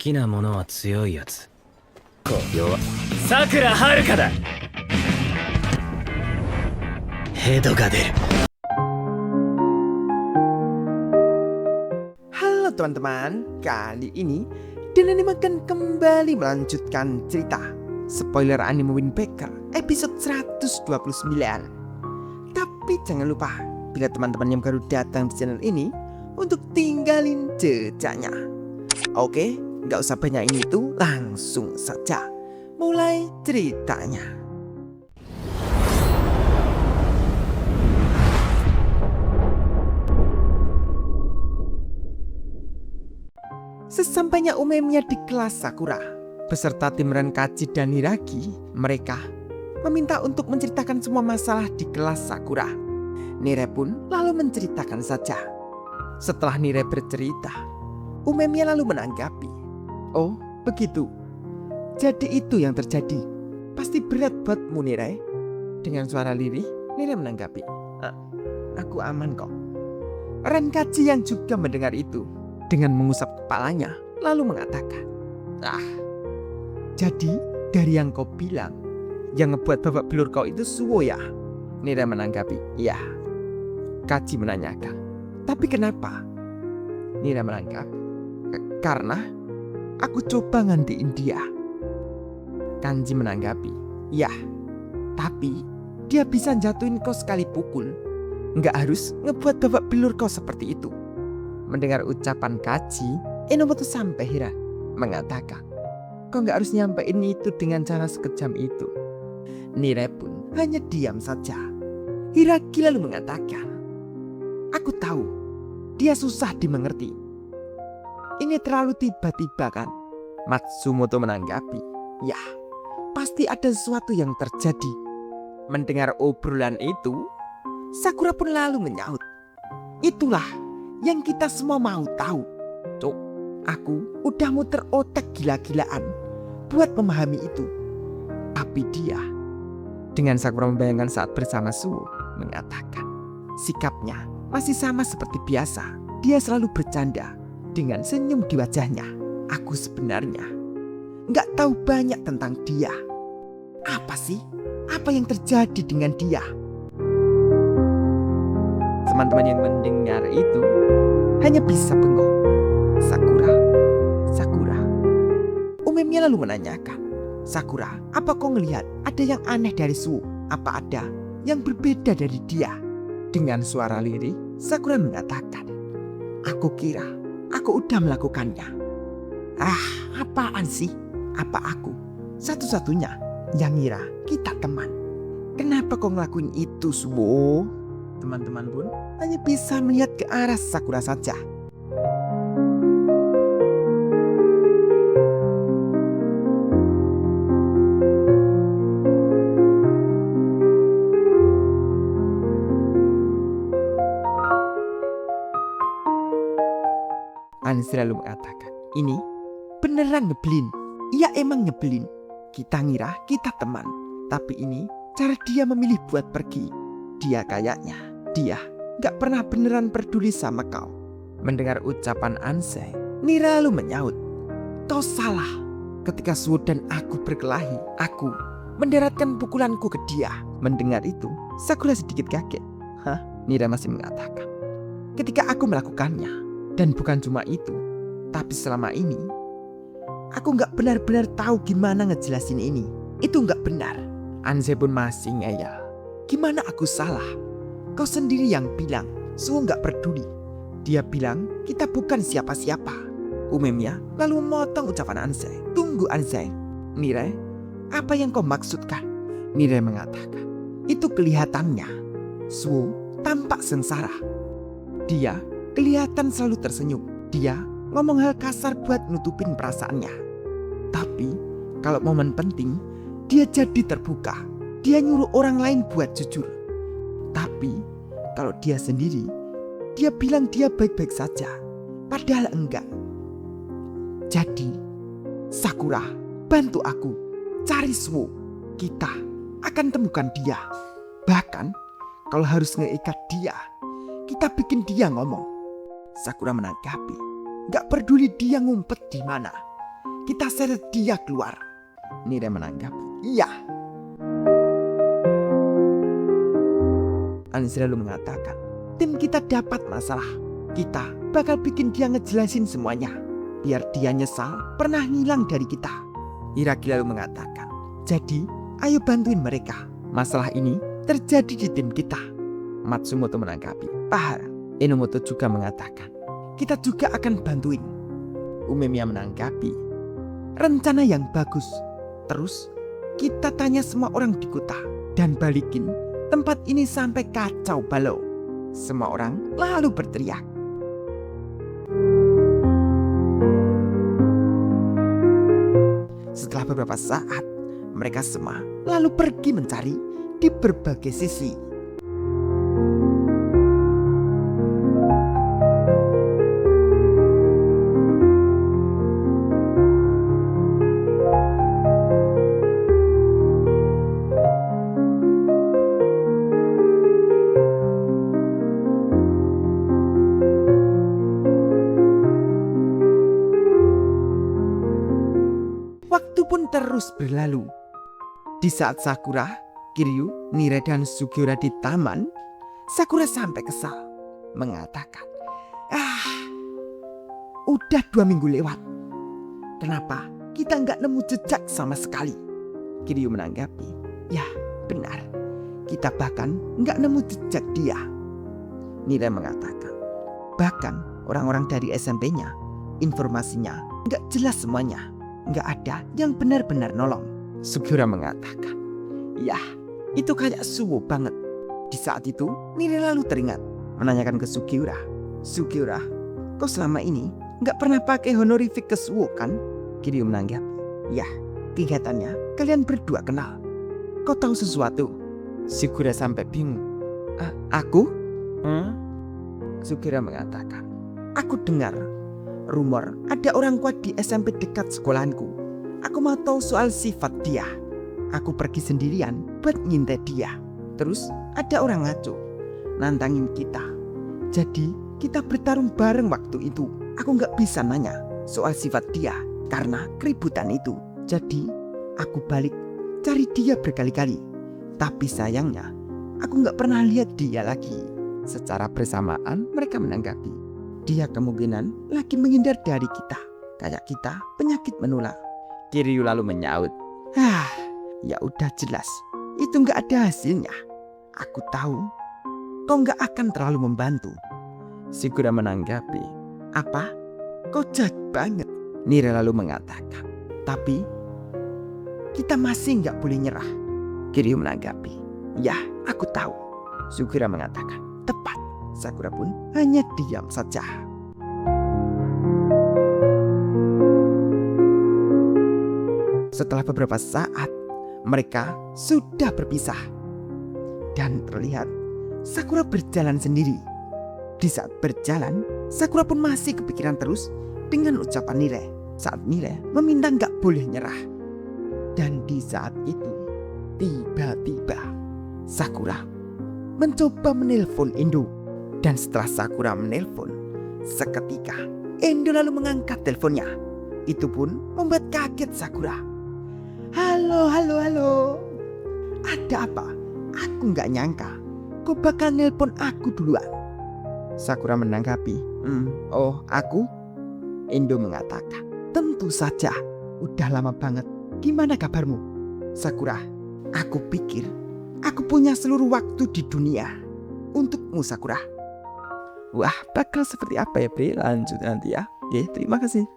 きなものは強いやつ。弱。さくらはるかだ。ヘドが出る。 Halo teman-teman, kali ini Denani akan kembali melanjutkan cerita spoiler anime Wind Waker episode 129. Tapi jangan lupa, bila teman-teman yang baru datang di channel ini, untuk tinggalin jejaknya. Oke, gak usah banyak ini tuh, langsung saja mulai ceritanya. Sesampainya Umemiya di kelas Sakura beserta tim Renkaji dan Hiragi, mereka meminta untuk menceritakan semua masalah di kelas Sakura. Nire pun lalu menceritakan saja. Setelah Nire bercerita, Umemiya lalu menanggapi, "Oh, begitu. Jadi itu yang terjadi. Pasti berat buatmu, Nire." Dengan suara lirih, Nire menanggapi, "Aku aman kok." Renkaji yang juga mendengar itu dengan mengusap kepalanya lalu mengatakan, "Jadi dari yang kau bilang, yang ngebuat babak belur kau itu Suwo ya?" Nira menanggapi, "Iya." Kaji menanyakan, "Tapi kenapa?" Nira menanggapi, "Karena aku coba ngantiin dia." Kanji menanggapi, "Ya, tapi dia bisa jatuhin kau sekali pukul. Nggak harus ngebuat babak belur kau seperti itu." Mendengar ucapan Kaji, Enomoto sampai heran, mengatakan, "Kau nggak harus nyampein itu dengan cara sekejam itu." Nire pun hanya diam saja. Hiragi lalu mengatakan, "Aku tahu, dia susah dimengerti. Ini terlalu tiba-tiba kan?" Matsumoto menanggapi, "Ya, pasti ada sesuatu yang terjadi." Mendengar obrolan itu, Sakura pun lalu menyaut, "Itulah yang kita semua mau tahu. Cuk, aku udah muter otak gila-gilaan buat memahami itu. Tapi dia," dengan Sakura membayangkan saat bersama Suwo, mengatakan, sikapnya masih sama seperti biasa. Dia selalu bercanda dengan senyum di wajahnya. Aku sebenarnya nggak tahu banyak tentang dia. Apa sih? Apa yang terjadi dengan dia?" Teman-teman yang mendengar itu hanya bisa bengong. "Sakura, Sakura." Umemiya lalu menanyakan, "Sakura, apa kau ngelihat ada yang aneh dari Suwo? Apa ada yang berbeda dari dia?" Dengan suara lirih, Sakura mengatakan, "Aku kira aku udah melakukannya." Apaan sih? Apa aku satu-satunya yang ngira kita teman? Kenapa kau ngelakuin itu, Suwo? Teman-teman pun hanya bisa melihat ke arah Sakura saja. Anse lalu mengatakan, "Ini beneran nyebelin. Iya emang nyebelin. Kita ngira kita teman, tapi ini cara dia memilih buat pergi. Dia gak pernah beneran peduli sama kau." Mendengar ucapan Anse, Nira lalu menyaut, "Kau salah. Ketika Suwo dan aku berkelahi, aku mendaratkan pukulanku ke dia." Mendengar itu, Sakura sedikit kaget. Nira masih mengatakan, "Ketika aku melakukannya, dan bukan cuma itu, tapi selama ini aku gak benar-benar tahu gimana ngejelasin ini. Itu gak benar." Anse pun masih ngeyel, "Gimana aku salah? Kau sendiri yang bilang Suwo gak peduli. Dia bilang kita bukan siapa-siapa." Umemiya lalu memotong ucapan Anse. "Tunggu Anse. Nire, apa yang kau maksudkan?" Nire mengatakan, "Itu kelihatannya Suwo tampak sengsara. Dia kelihatan selalu tersenyum. Dia ngomong hal kasar buat nutupin perasaannya. Tapi kalau momen penting, dia jadi terbuka. Dia nyuruh orang lain buat jujur. Tapi kalau dia sendiri, dia bilang dia baik-baik saja, padahal enggak. Jadi, Sakura, bantu aku cari Suwo. Kita akan temukan dia. Bahkan kalau harus ngeikat dia, kita bikin dia ngomong." Sakura menanggapi, "Gak peduli dia ngumpet di mana. kita seret dia keluar. Nire menanggapi, iya. Anissa lalu mengatakan, tim kita dapat masalah. Kita bakal bikin dia ngejelasin semuanya, biar dia nyesal pernah ngilang dari kita. Hiragi lalu mengatakan, jadi ayo bantuin mereka. Masalah ini terjadi di tim kita. Matsumoto menanggapi, paham. Enomoto juga mengatakan, kita juga akan bantuin. Umemiya menanggapi, rencana yang bagus. Terus kita tanya semua orang di kota dan balikin tempat ini sampai kacau balau. Semua orang lalu berteriak. Setelah beberapa saat, mereka semua lalu pergi mencari di berbagai sisi. Waktu pun terus berlalu. Di saat Sakura, Kiryu, Nire, dan Sugiura di taman, Sakura sampai kesal, mengatakan, udah 2 minggu lewat. Kenapa kita nggak nemu jejak sama sekali? Kiryu menanggapi, ya benar, kita bahkan nggak nemu jejak dia. Nire mengatakan, bahkan orang-orang dari SMP-nya, informasinya nggak jelas semuanya. Nggak ada yang benar-benar nolong. Sugiura mengatakan, ya itu kayak Suwo banget. Di saat itu Nire lalu teringat menanyakan ke Sugiura, Sugiura, kau selama ini nggak pernah pakai honorific ke Suwo kan? Kiryu menanggapi, ya kelihatannya kalian berdua kenal. Kau tahu sesuatu? Sugiura sampai bingung. Aku? Sugiura mengatakan, aku dengar rumor ada orang kuat di SMP dekat sekolahanku. Aku mau tahu soal sifat dia. Aku pergi sendirian buat ngintai dia. Terus ada orang ngaco nantangin kita. Jadi kita bertarung bareng waktu itu. Aku gak bisa nanya soal sifat dia karena keributan itu. Jadi aku balik cari dia berkali-kali. Tapi sayangnya aku gak pernah lihat dia lagi. Secara bersamaan mereka menanggapi, dia kemungkinan lagi menghindar dari kita. Kayak kita penyakit menular. Kiryu lalu menyaut, ya udah jelas. Itu gak ada hasilnya. Aku tahu kau gak akan terlalu membantu. Sugiura menanggapi, apa? Kau jahat banget. Nire lalu mengatakan, tapi kita masih gak boleh nyerah. Kiryu menanggapi, ya aku tahu. Sugiura mengatakan, tepat. Sakura pun hanya diam saja. Setelah beberapa saat, mereka sudah berpisah. Dan terlihat Sakura berjalan sendiri. Di saat berjalan, Sakura pun masih kepikiran terus dengan ucapan Nire saat Nire meminta gak boleh nyerah. Dan di saat itu, tiba-tiba Sakura mencoba menelpon Endo. Dan setelah Sakura menelpon, seketika Endo lalu mengangkat teleponnya. Itu pun membuat kaget Sakura. Halo. Ada apa? Aku gak nyangka kau bakal nelpon aku duluan. Sakura menanggapi, oh aku? Endo mengatakan, tentu saja. Udah lama banget. Gimana kabarmu? Sakura, aku pikir aku punya seluruh waktu di dunia untukmu, Sakura. Wah, bakal seperti apa ya, Bre? Lanjut nanti ya. Oke, terima kasih.